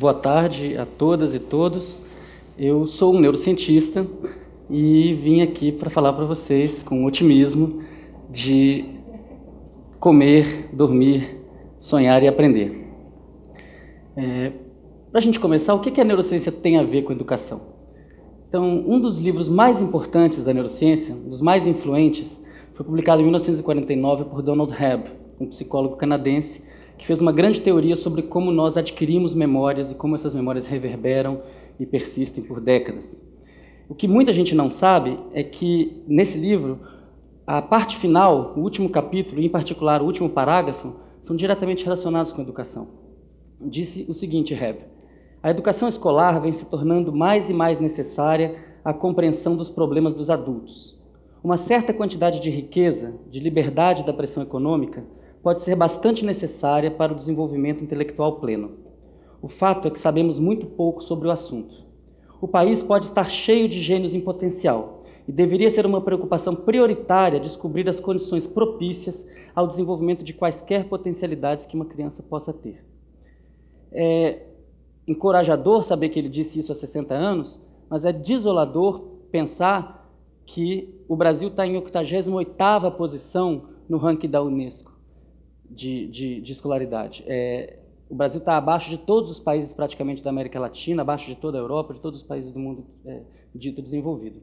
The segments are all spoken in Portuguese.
Boa tarde a todas e todos. Eu sou um neurocientista e vim aqui para falar para vocês com otimismo de comer, dormir, sonhar e aprender. Para a gente começar, o que a neurociência tem a ver com educação? Então, um dos livros mais importantes da neurociência, um dos mais influentes, foi publicado em 1949 por Donald Hebb, um psicólogo canadense, que fez uma grande teoria sobre como nós adquirimos memórias e como essas memórias reverberam e persistem por décadas. O que muita gente não sabe é que, nesse livro, a parte final, o último capítulo, e em particular o último parágrafo, são diretamente relacionados com a educação. Disse o seguinte, Hebb: a educação escolar vem se tornando mais e mais necessária à compreensão dos problemas dos adultos. Uma certa quantidade de riqueza, de liberdade da pressão econômica, pode ser bastante necessária para o desenvolvimento intelectual pleno. O fato é que sabemos muito pouco sobre o assunto. O país pode estar cheio de gênios em potencial e deveria ser uma preocupação prioritária descobrir as condições propícias ao desenvolvimento de quaisquer potencialidades que uma criança possa ter. É encorajador saber que ele disse isso há 60 anos, mas é desolador pensar que o Brasil está em 88ª posição no ranking da Unesco de escolaridade. O Brasil está abaixo de todos os países praticamente da América Latina, abaixo de toda a Europa, de todos os países do mundo dito desenvolvido.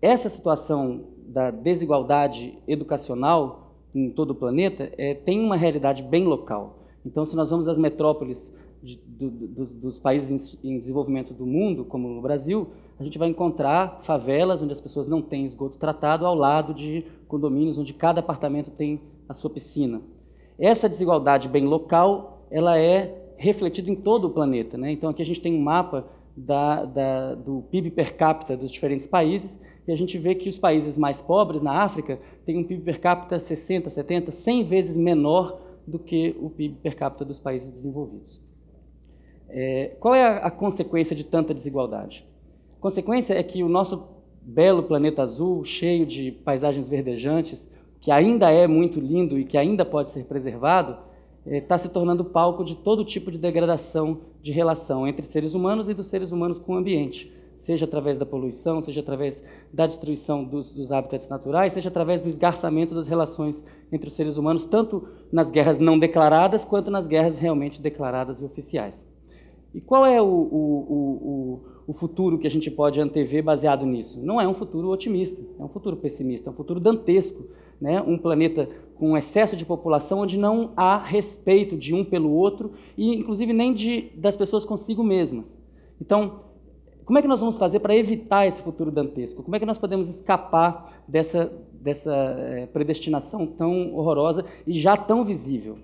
Essa situação da desigualdade educacional em todo o planeta tem uma realidade bem local. Então, se nós vamos às metrópoles dos países em desenvolvimento do mundo, como no Brasil, a gente vai encontrar favelas onde as pessoas não têm esgoto tratado ao lado de condomínios onde cada apartamento tem a sua piscina. Essa desigualdade bem local, ela é refletida em todo o planeta, né? Então aqui a gente tem um mapa do PIB per capita dos diferentes países e a gente vê que os países mais pobres na África têm um PIB per capita 60, 70, 100 vezes menor do que o PIB per capita dos países desenvolvidos. Qual é a consequência de tanta desigualdade? A consequência é que o nosso belo planeta azul, cheio de paisagens verdejantes, que ainda é muito lindo e que ainda pode ser preservado, está se tornando palco de todo tipo de degradação de relação entre seres humanos e dos seres humanos com o ambiente, seja através da poluição, seja através da destruição dos habitats naturais, seja através do esgarçamento das relações entre os seres humanos, tanto nas guerras não declaradas, quanto nas guerras realmente declaradas e oficiais. E qual é o futuro que a gente pode antever baseado nisso? Não é um futuro otimista, é um futuro pessimista, é um futuro dantesco, né? Um planeta com excesso de população onde não há respeito de um pelo outro e, inclusive, nem das pessoas consigo mesmas. Então, como é que nós vamos fazer para evitar esse futuro dantesco? Como é que nós podemos escapar dessa predestinação tão horrorosa e já tão visível?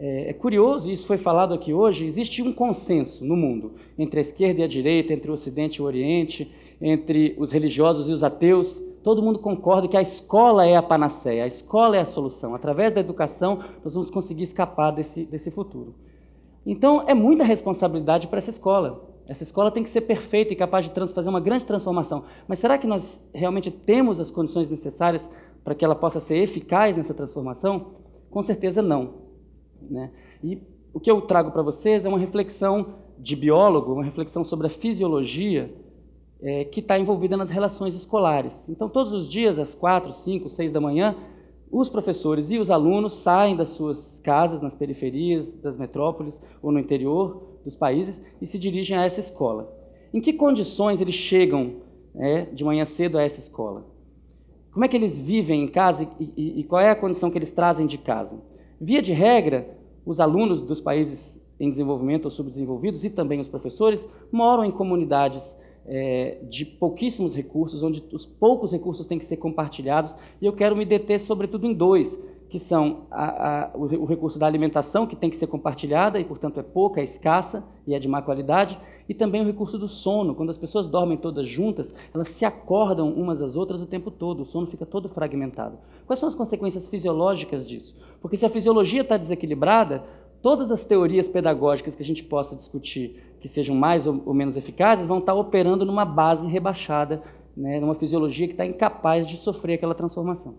É curioso, e isso foi falado aqui hoje, existe um consenso no mundo entre a esquerda e a direita, entre o Ocidente e o Oriente, entre os religiosos e os ateus. Todo mundo concorda que a escola é a panaceia, a escola é a solução. Através da educação, nós vamos conseguir escapar desse futuro. Então, é muita responsabilidade para essa escola. Essa escola tem que ser perfeita e capaz de fazer uma grande transformação. Mas será que nós realmente temos as condições necessárias para que ela possa ser eficaz nessa transformação? Com certeza não. Né? E o que eu trago para vocês é uma reflexão de biólogo, uma reflexão sobre a fisiologia que está envolvida nas relações escolares. Então, todos os dias, às 4, 5, 6 da manhã, os professores e os alunos saem das suas casas, nas periferias das metrópoles ou no interior dos países e se dirigem a essa escola. Em que condições eles chegam de manhã cedo a essa escola? Como é que eles vivem em casa e qual é a condição que eles trazem de casa? Via de regra, os alunos dos países em desenvolvimento ou subdesenvolvidos e também os professores moram em comunidades de pouquíssimos recursos, onde os poucos recursos têm que ser compartilhados, e eu quero me deter sobretudo em dois, que são o recurso da alimentação, que tem que ser compartilhada e, portanto, é pouca, é escassa e é de má qualidade, e também o recurso do sono. Quando as pessoas dormem todas juntas, elas se acordam umas às outras o tempo todo, o sono fica todo fragmentado. Quais são as consequências fisiológicas disso? Porque se a fisiologia está desequilibrada, todas as teorias pedagógicas que a gente possa discutir, que sejam mais ou menos eficazes, vão estar operando numa base rebaixada, né, numa fisiologia que está incapaz de sofrer aquela transformação.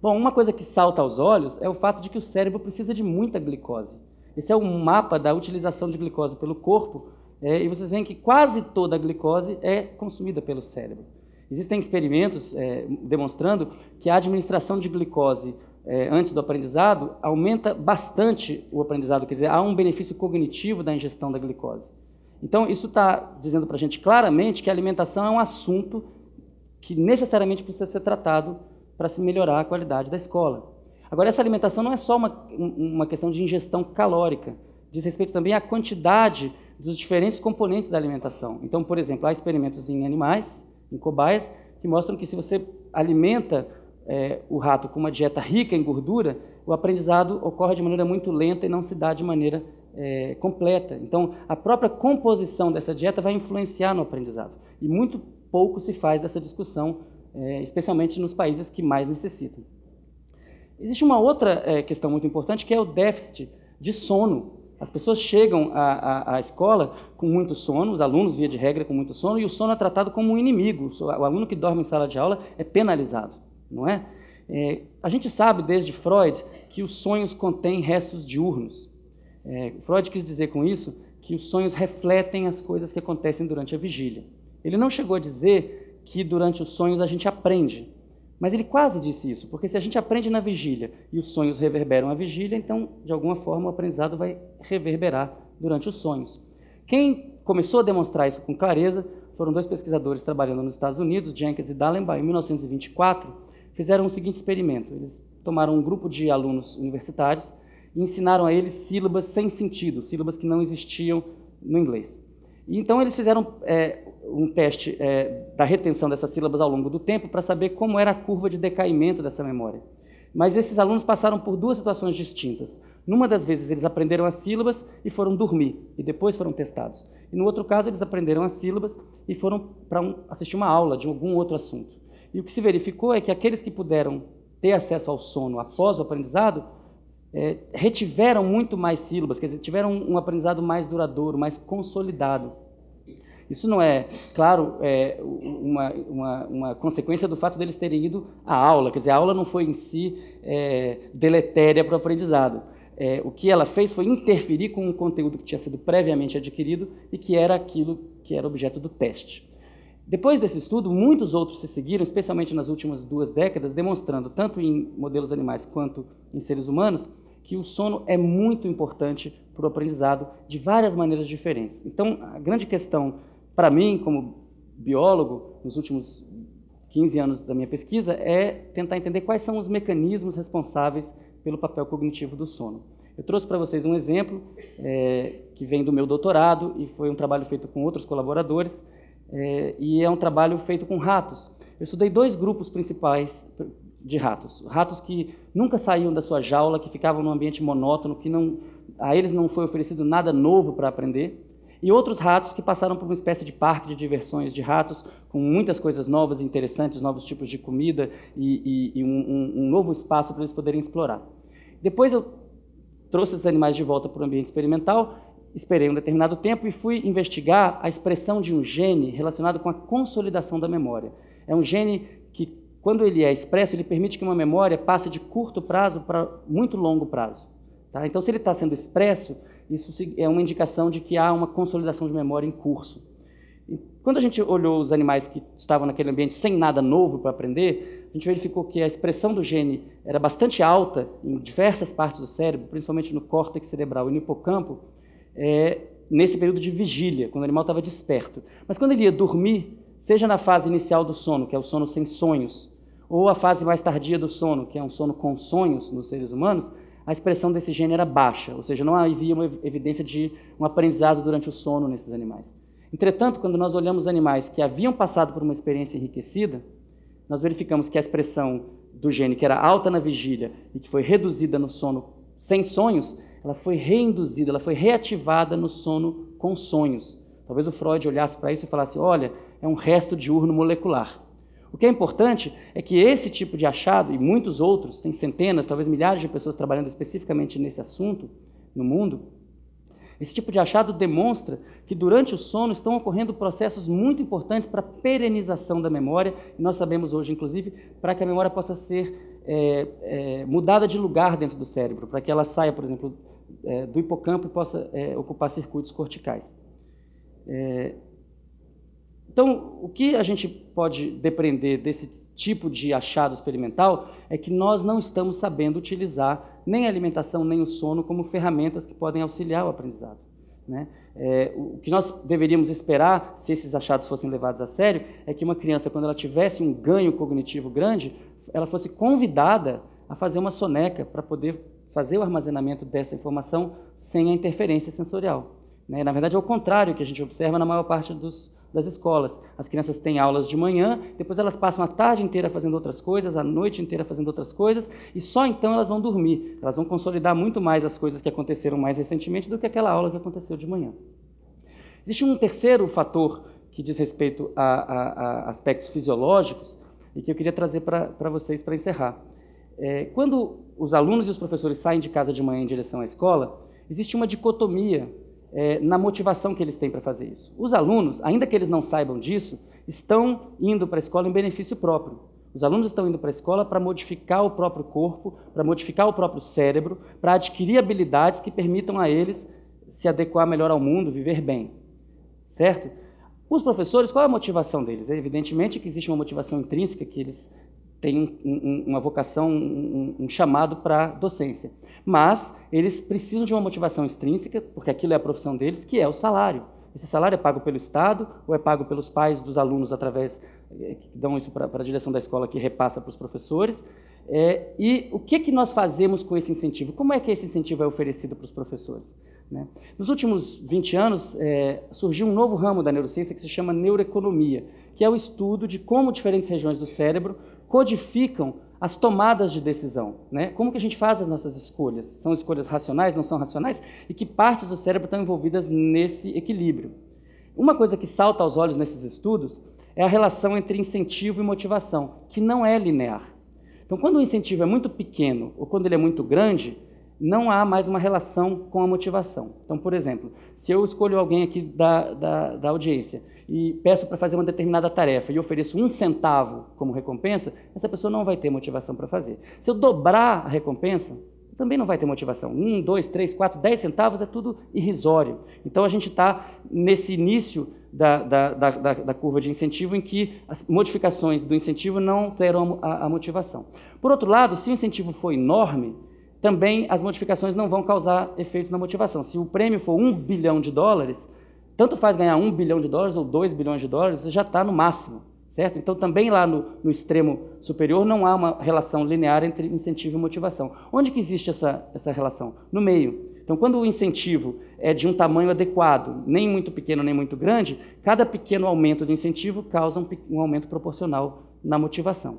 Bom, uma coisa que salta aos olhos é o fato de que o cérebro precisa de muita glicose. Esse é um mapa da utilização de glicose pelo corpo, e vocês veem que quase toda a glicose é consumida pelo cérebro. Existem experimentos demonstrando que a administração de glicose antes do aprendizado aumenta bastante o aprendizado, quer dizer, há um benefício cognitivo da ingestão da glicose. Então, isso está dizendo para a gente claramente que a alimentação é um assunto que necessariamente precisa ser tratado para se melhorar a qualidade da escola. Agora, essa alimentação não é só uma questão de ingestão calórica, diz respeito também à quantidade dos diferentes componentes da alimentação. Então, por exemplo, há experimentos em animais, em cobaias, que mostram que se você alimenta o rato com uma dieta rica em gordura, o aprendizado ocorre de maneira muito lenta e não se dá de maneira completa. Então, a própria composição dessa dieta vai influenciar no aprendizado. E muito pouco se faz dessa discussão, especialmente nos países que mais necessitam. Existe uma outra questão muito importante, que é o déficit de sono. As pessoas chegam à escola com muito sono, os alunos, via de regra, com muito sono, e o sono é tratado como um inimigo. O aluno que dorme em sala de aula é penalizado, não é? A gente sabe, desde Freud, que os sonhos contêm restos diurnos. Freud quis dizer com isso que os sonhos refletem as coisas que acontecem durante a vigília. Ele não chegou a dizer que durante os sonhos a gente aprende, mas ele quase disse isso, porque se a gente aprende na vigília e os sonhos reverberam a vigília, então, de alguma forma, o aprendizado vai reverberar durante os sonhos. Quem começou a demonstrar isso com clareza foram dois pesquisadores trabalhando nos Estados Unidos, Jenkins e Dallenbach, em 1924, fizeram o seguinte experimento. Eles tomaram um grupo de alunos universitários e ensinaram a eles sílabas sem sentido, sílabas que não existiam no inglês. E então eles fizeram um teste da retenção dessas sílabas ao longo do tempo para saber como era a curva de decaimento dessa memória. Mas esses alunos passaram por duas situações distintas. Numa das vezes eles aprenderam as sílabas e foram dormir, e depois foram testados. E no outro caso eles aprenderam as sílabas e foram para assistir uma aula de algum outro assunto. E o que se verificou é que aqueles que puderam ter acesso ao sono após o aprendizado retiveram muito mais sílabas, quer dizer, tiveram um aprendizado mais duradouro, mais consolidado. Isso não é, claro, uma consequência do fato deles terem ido à aula, quer dizer, a aula não foi em si deletéria para o aprendizado. O que ela fez foi interferir com um conteúdo que tinha sido previamente adquirido e que era aquilo que era objeto do teste. Depois desse estudo, muitos outros se seguiram, especialmente nas últimas 2 décadas, demonstrando, tanto em modelos animais quanto em seres humanos, que o sono é muito importante para o aprendizado de várias maneiras diferentes. Então, a grande questão para mim, como biólogo, nos últimos 15 anos da minha pesquisa, é tentar entender quais são os mecanismos responsáveis pelo papel cognitivo do sono. Eu trouxe para vocês um exemplo que vem do meu doutorado e foi um trabalho feito com outros colaboradores, e é um trabalho feito com ratos. Eu estudei 2 grupos principais de ratos. Ratos que nunca saíam da sua jaula, que ficavam num ambiente monótono, que a eles não foi oferecido nada novo para aprender, e outros ratos que passaram por uma espécie de parque de diversões de ratos, com muitas coisas novas e interessantes, novos tipos de comida e um novo espaço para eles poderem explorar. Depois eu trouxe esses animais de volta para o ambiente experimental, esperei um determinado tempo e fui investigar a expressão de um gene relacionado com a consolidação da memória. É um gene que, quando ele é expresso, ele permite que uma memória passe de curto prazo para muito longo prazo. Tá? Então, se ele está sendo expresso, isso é uma indicação de que há uma consolidação de memória em curso. E quando a gente olhou os animais que estavam naquele ambiente sem nada novo para aprender, a gente verificou que a expressão do gene era bastante alta em diversas partes do cérebro, principalmente no córtex cerebral e no hipocampo, nesse período de vigília, quando o animal estava desperto. Mas quando ele ia dormir, seja na fase inicial do sono, que é o sono sem sonhos, ou a fase mais tardia do sono, que é um sono com sonhos nos seres humanos, a expressão desse gene era baixa, ou seja, não havia uma evidência de um aprendizado durante o sono nesses animais. Entretanto, quando nós olhamos animais que haviam passado por uma experiência enriquecida, nós verificamos que a expressão do gene, que era alta na vigília e que foi reduzida no sono sem sonhos, ela foi reinduzida, ela foi reativada no sono com sonhos. Talvez o Freud olhasse para isso e falasse, olha, é um resto diurno molecular. O que é importante é que esse tipo de achado, e muitos outros, tem centenas, talvez milhares de pessoas trabalhando especificamente nesse assunto no mundo, esse tipo de achado demonstra que durante o sono estão ocorrendo processos muito importantes para a perenização da memória, e nós sabemos hoje, inclusive, para que a memória possa ser mudada de lugar dentro do cérebro, para que ela saia, por exemplo, do hipocampo e possa ocupar circuitos corticais. Então, o que a gente pode depreender desse tipo de achado experimental é que nós não estamos sabendo utilizar nem a alimentação nem o sono como ferramentas que podem auxiliar o aprendizado, né? O que nós deveríamos esperar, se esses achados fossem levados a sério, é que uma criança, quando ela tivesse um ganho cognitivo grande, ela fosse convidada a fazer uma soneca para poder fazer o armazenamento dessa informação sem a interferência sensorial, né? Na verdade, é o contrário que a gente observa na maior parte das escolas. As crianças têm aulas de manhã, depois elas passam a tarde inteira fazendo outras coisas, a noite inteira fazendo outras coisas, e só então elas vão dormir. Elas vão consolidar muito mais as coisas que aconteceram mais recentemente do que aquela aula que aconteceu de manhã. Existe um terceiro fator que diz respeito a aspectos fisiológicos e que eu queria trazer para vocês para encerrar. Quando os alunos e os professores saem de casa de manhã em direção à escola, existe uma dicotomia na motivação que eles têm para fazer isso. Os alunos, ainda que eles não saibam disso, estão indo para a escola em benefício próprio. Os alunos estão indo para a escola para modificar o próprio corpo, para modificar o próprio cérebro, para adquirir habilidades que permitam a eles se adequar melhor ao mundo, viver bem. Certo? Os professores, qual é a motivação deles? Evidentemente que existe uma motivação intrínseca, que eles têm uma vocação, um chamado para docência. Mas eles precisam de uma motivação extrínseca, porque aquilo é a profissão deles, que é o salário. Esse salário é pago pelo Estado ou é pago pelos pais dos alunos através, que dão isso para a direção da escola, que repassa para os professores. E o que nós fazemos com esse incentivo? Como é que esse incentivo é oferecido para os professores, né? Nos últimos 20 anos, surgiu um novo ramo da neurociência que se chama neuroeconomia, que é o estudo de como diferentes regiões do cérebro codificam as tomadas de decisão, né? Como que a gente faz as nossas escolhas? São escolhas racionais, não são racionais? E que partes do cérebro estão envolvidas nesse equilíbrio? Uma coisa que salta aos olhos nesses estudos é a relação entre incentivo e motivação, que não é linear. Então, quando o incentivo é muito pequeno ou quando ele é muito grande, não há mais uma relação com a motivação. Então, por exemplo, se eu escolho alguém aqui da audiência e peço para fazer uma determinada tarefa e ofereço 1 centavo como recompensa, essa pessoa não vai ter motivação para fazer. Se eu dobrar a recompensa, também não vai ter motivação. 1, 2, 3, 4, 10 centavos é tudo irrisório. Então, a gente está nesse início da curva de incentivo em que as modificações do incentivo não terão a motivação. Por outro lado, se o incentivo for enorme, também as modificações não vão causar efeitos na motivação. Se o prêmio for $1 bilhão, tanto faz ganhar $1 bilhão ou $2 bilhões, você já está no máximo, certo? Então, também lá no extremo superior não há uma relação linear entre incentivo e motivação. Onde que existe essa relação? No meio. Então, quando o incentivo é de um tamanho adequado, nem muito pequeno nem muito grande, cada pequeno aumento de incentivo causa um aumento proporcional na motivação.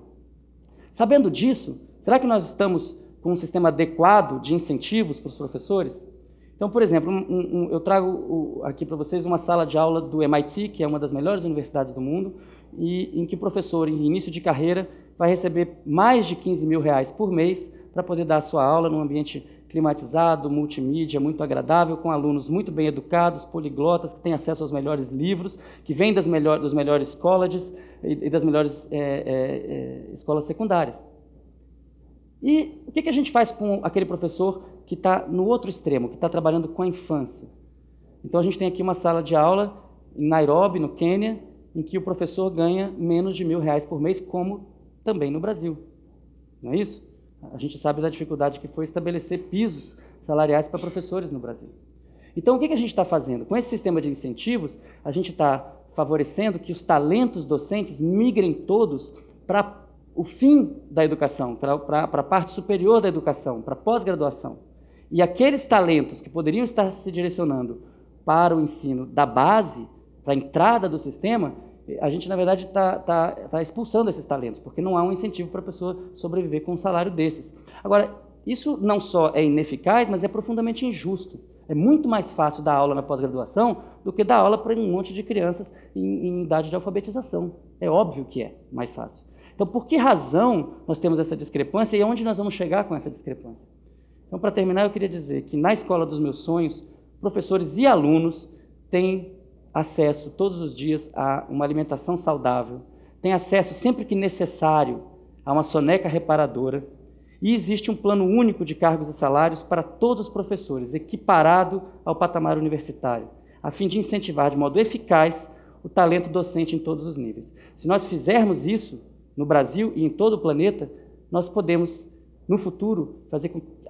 Sabendo disso, será que nós estamos com um sistema adequado de incentivos para os professores? Então, por exemplo, eu trago aqui para vocês uma sala de aula do MIT, que é uma das melhores universidades do mundo, e em que o professor, em início de carreira, vai receber mais de R$15 mil por mês para poder dar a sua aula num ambiente climatizado, multimídia, muito agradável, com alunos muito bem educados, poliglotas, que têm acesso aos melhores livros, que vêm dos melhores colleges e das melhores escolas secundárias. E o que a gente faz com aquele professor que está no outro extremo, que está trabalhando com a infância? Então, a gente tem aqui uma sala de aula em Nairobi, no Quênia, em que o professor ganha menos de R$1.000 por mês, como também no Brasil. Não é isso? A gente sabe da dificuldade que foi estabelecer pisos salariais para professores no Brasil. Então, o que a gente está fazendo? Com esse sistema de incentivos, a gente está favorecendo que os talentos docentes migrem todos para o fim da educação, para a parte superior da educação, para a pós-graduação. E aqueles talentos que poderiam estar se direcionando para o ensino da base, para a entrada do sistema, a gente, na verdade, está expulsando esses talentos, porque não há um incentivo para a pessoa sobreviver com um salário desses. Agora, isso não só é ineficaz, mas é profundamente injusto. É muito mais fácil dar aula na pós-graduação do que dar aula para um monte de crianças em idade de alfabetização. É óbvio que é mais fácil. Então, por que razão nós temos essa discrepância e aonde nós vamos chegar com essa discrepância? Então, para terminar, eu queria dizer que na escola dos meus sonhos, professores e alunos têm acesso todos os dias a uma alimentação saudável, têm acesso sempre que necessário a uma soneca reparadora E existe um plano único de cargos e salários para todos os professores, equiparado ao patamar universitário, a fim de incentivar de modo eficaz o talento docente em todos os níveis. Se nós fizermos isso no Brasil e em todo o planeta, nós podemos, no futuro,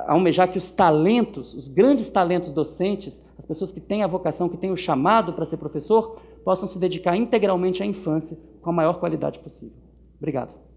almejar que os talentos, os grandes talentos docentes, as pessoas que têm a vocação, que têm o chamado para ser professor, possam se dedicar integralmente à infância com a maior qualidade possível. Obrigado.